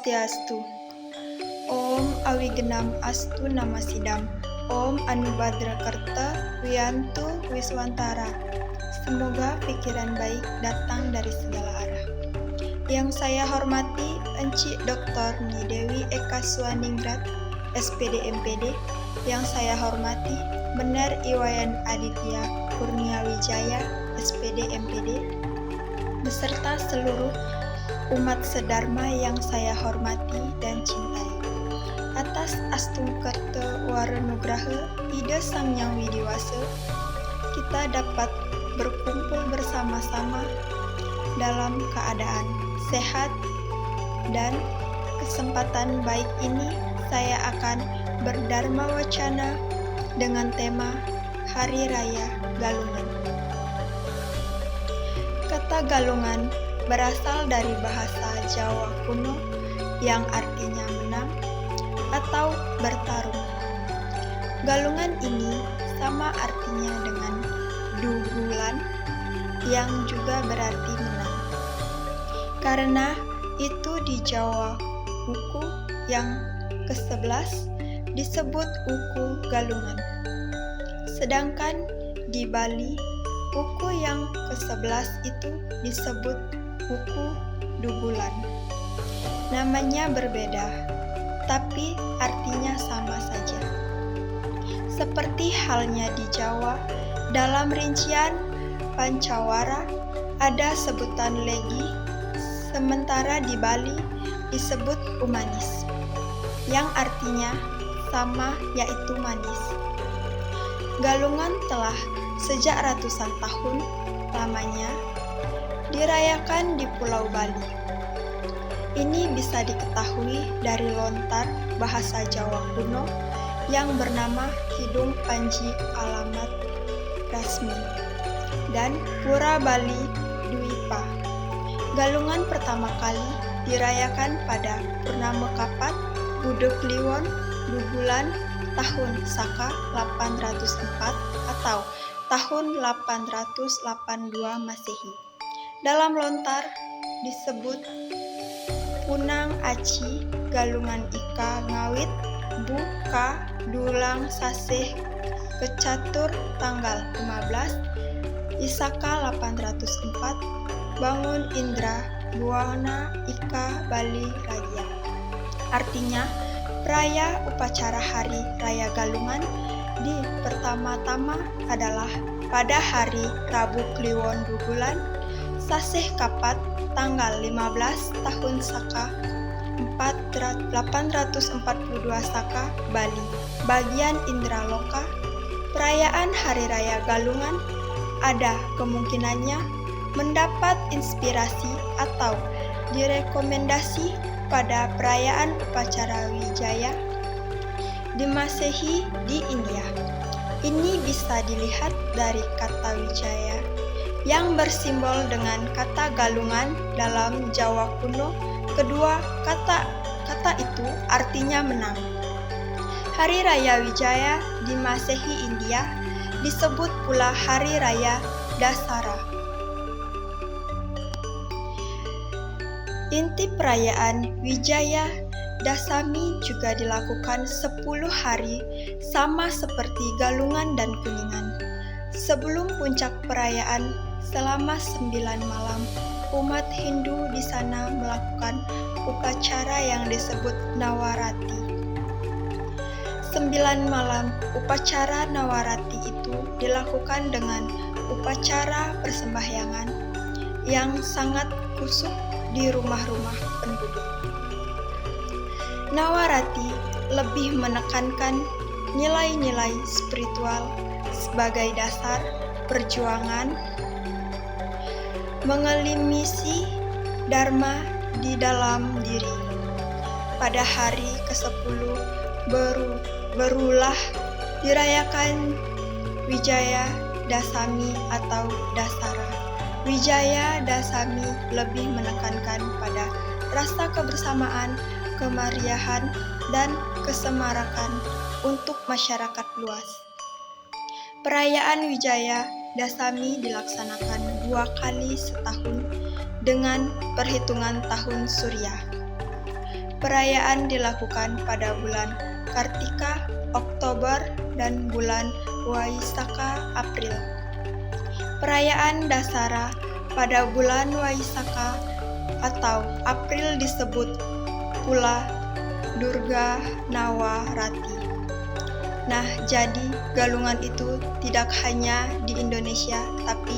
Swastiastu. Om Awigenam Astu Namasidam. Om Anubadra Kerta Wiyantu Wiswantara. Semoga pikiran baik datang dari segala arah. Yang saya hormati Encik Dr. Nidewi Eka Suaningrat, SPD MPD. Yang saya hormati Benar Iwayan Aditya Kurnia Wijaya, SPD MPD. Beserta seluruh umat sedharma yang saya hormati dan cintai. Atas Astungkerta Waranugraha Ida Sang Hyang Widiwasa, kita dapat berkumpul bersama-sama dalam keadaan sehat, dan kesempatan baik ini saya akan berdharma wacana dengan tema Hari Raya Galungan. Kata galungan berasal dari bahasa Jawa kuno yang artinya menang atau bertarung. Galungan ini sama artinya dengan dugulan yang juga berarti menang. Karena itu di Jawa uku yang ke-11 disebut uku galungan. Sedangkan di Bali uku yang ke-11 itu disebut uku dugulan. Namanya berbeda, tapi artinya sama saja. Seperti halnya di Jawa, dalam rincian Pancawara ada sebutan legi, sementara di Bali disebut umanis, yang artinya sama, yaitu manis. Galungan telah sejak ratusan tahun lamanya dirayakan di Pulau Bali. Ini bisa diketahui dari lontar bahasa Jawa kuno yang bernama Kidung Panji Alamat Rasmi dan Pura Bali Dwipa. Galungan pertama kali dirayakan pada Purnama Kapat Budo Kliwon Dugulan tahun Saka 804 atau tahun 882 Masehi. Dalam lontar disebut Punang Aci Galungan Ika Ngawit Buka Dulang Saseh Kecatur tanggal 15 Isaka 804 Bangun Indra Buana Ika Bali Raya. Artinya peraya upacara Hari Raya Galungan di pertama-tama adalah pada hari Rabu Kliwon Dugulan Saseh Kapat tanggal 15 tahun Saka 842 Saka Bali, bagian Indraloka. Perayaan Hari Raya Galungan ada kemungkinannya mendapat inspirasi atau direkomendasi pada perayaan upacara Wijaya di Masehi di India. Ini bisa dilihat dari kata Wijaya yang bersimbol dengan kata galungan dalam Jawa kuno. Kedua kata itu artinya menang. Hari Raya Wijaya di Masehi India disebut pula Hari Raya Dasara. Inti perayaan Wijaya Dasami juga dilakukan 10 hari sama seperti Galungan dan Kuningan. Sebelum puncak perayaan selama 9 malam, umat Hindu di sana melakukan upacara yang disebut Nawarati. 9 malam upacara Nawarati itu dilakukan dengan upacara persembahyangan yang sangat khusyuk di rumah-rumah penduduk. Nawarati lebih menekankan nilai-nilai spiritual sebagai dasar perjuangan mengelimisi dharma di dalam diri. Pada hari ke-10 berulah dirayakan Wijaya Dasami atau Dasara. Wijaya Dasami lebih menekankan pada rasa kebersamaan, kemeriahan, dan kesemarakan untuk masyarakat luas. Perayaan Wijaya Dasami dilaksanakan 2 kali setahun dengan perhitungan tahun Surya. Perayaan dilakukan pada bulan Kartika, Oktober, dan bulan Waisakha, April. Perayaan Dasara pada bulan Waisakha atau April disebut pula Durga Nawarati. Nah, jadi galungan itu tidak hanya di Indonesia, tapi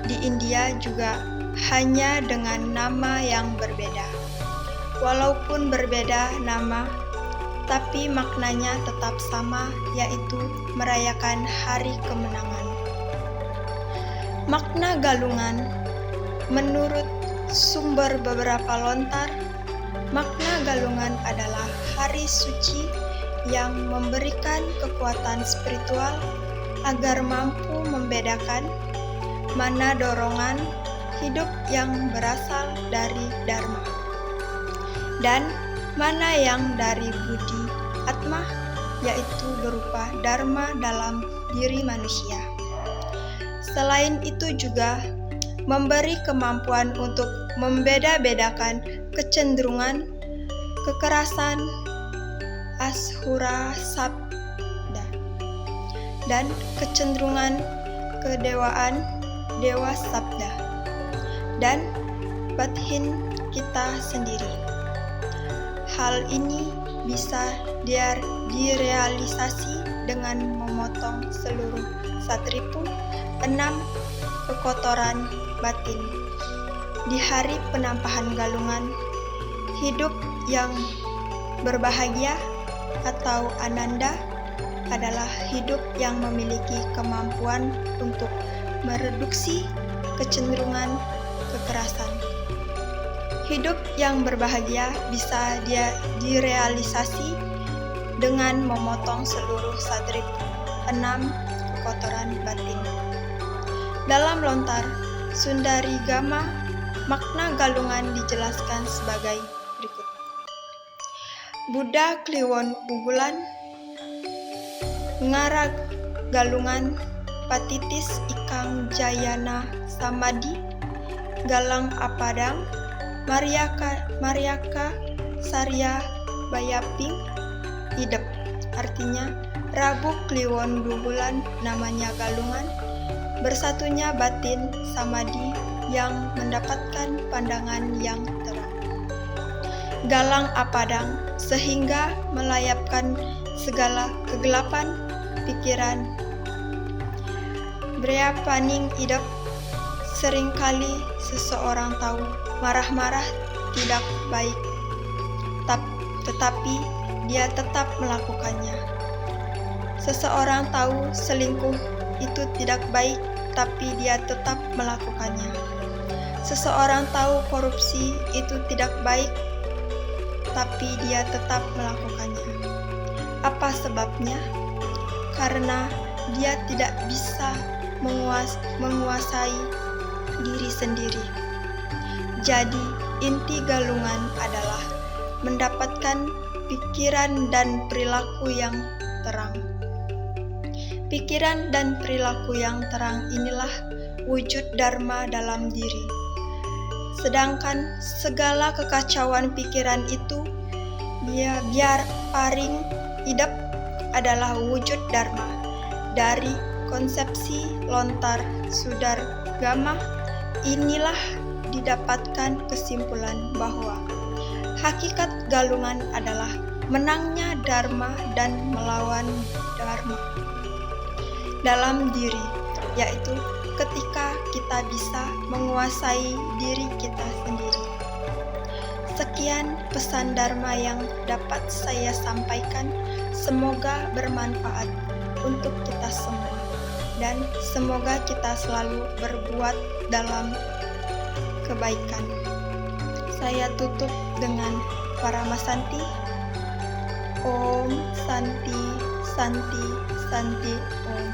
di India juga, hanya dengan nama yang berbeda. Walaupun berbeda nama, tapi maknanya tetap sama, yaitu merayakan hari kemenangan. Makna galungan menurut sumber beberapa lontar, makna galungan adalah hari suci yang memberikan kekuatan spiritual agar mampu membedakan mana dorongan hidup yang berasal dari Dharma dan mana yang dari Budi Atma, yaitu berupa Dharma dalam diri manusia. Selain itu juga memberi kemampuan untuk membeda-bedakan kecenderungan, kekerasan, ashura sabda, dan kecenderungan kedewaan, dewa sabda, dan batin kita sendiri. Hal ini bisa direalisasi dengan memotong seluruh satripu 6 kekotoran batin. Di hari penampahan galungan, hidup yang berbahagia atau ananda adalah hidup yang memiliki kemampuan untuk mereduksi kecenderungan kekerasan. Hidup yang berbahagia bisa direalisasi dengan memotong seluruh satripu 6 kekotoran batin. Dalam lontar Sundarigama, makna galungan dijelaskan sebagai berikut. Buddha Kliwon Ugulan, Ngarag Galungan, Patitis Ikang Jayana Samadhi, Galang Apadang, Mariaka Sarya Bayaping, Idep. Artinya, Rabu Kliwon Dubulan namanya galungan, bersatunya batin samadhi yang mendapatkan pandangan yang terang. Galang apadang, sehingga melayapkan segala kegelapan pikiran. Brea paning idep, seringkali seseorang tahu marah-marah tidak baik, tetapi dia tetap melakukannya. Seseorang tahu selingkuh itu tidak baik, tapi dia tetap melakukannya. Seseorang tahu korupsi itu tidak baik, tapi dia tetap melakukannya. Apa sebabnya? Karena dia tidak bisa menguasai diri sendiri. Jadi, inti galungan adalah mendapatkan pikiran dan perilaku yang terang. Pikiran dan perilaku yang terang inilah wujud Dharma dalam diri. Sedangkan segala kekacauan pikiran itu biar paring idep adalah wujud Dharma. Dari konsepsi lontar Sundarigama inilah didapatkan kesimpulan bahwa hakikat galungan adalah menangnya Dharma dan melawan Dharma dalam diri, yaitu ketika kita bisa menguasai diri kita sendiri. Sekian pesan Dharma yang dapat saya sampaikan, semoga bermanfaat untuk kita semua, dan semoga kita selalu berbuat dalam kebaikan. Saya tutup dengan Paramasanti. Om Santi Santi Santi Om.